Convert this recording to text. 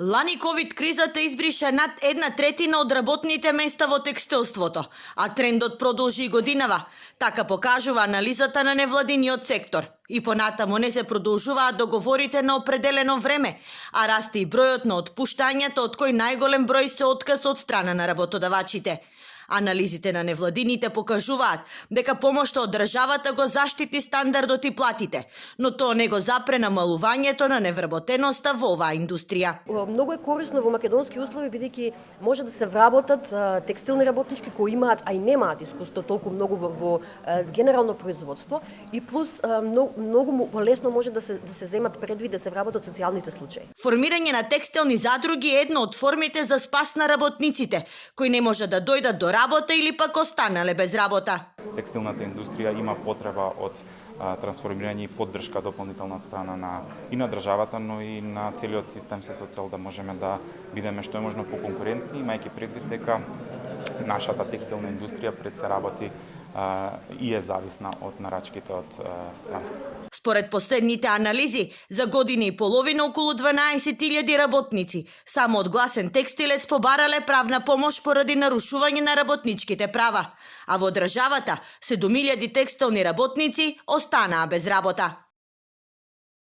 Лани ковид кризата избриша над 1/3 од работните места во текстилството, а трендот продолжи и годинава. Така покажува анализата на невладиниот сектор. И понатаму не се продолжуваат договорите на определено време, а расте и бројот на отпуштањата, од кој најголем број се отказ од страна на работодавачите. Анализите на невладините покажуваат дека помошта од државата го заштити стандардот и платите, но тоа не го запре намалувањето на невработеноста во оваа индустрија. Многу е корисно во македонски услови, бидејќи може да се вработат текстилни работнички кои имаат, а и немаат искуство толку многу во генерално производство, и плюс многу полесно може да се земат предвид, да се вработат социјалните случаи. Формирање на текстилни задруги е една од формите за спас на работниците, кои не може да дојдат до работа или пак останале без работа. Текстилната индустрија има потреба од трансформирање и поддршка дополнителна од страна и на државата, но и на целиот систем со цел да можеме да бидеме што е можно поконкурентни, имајќи предвид дека нашата текстилна индустрија пред се работи и е зависна од нарачките од странство. Според последните анализи, за година и половина околу 12.000 работници само од Гласен текстилец побарале правна помош поради нарушување на работничките права, а во државата 7.000 текстилни работници останаа без работа.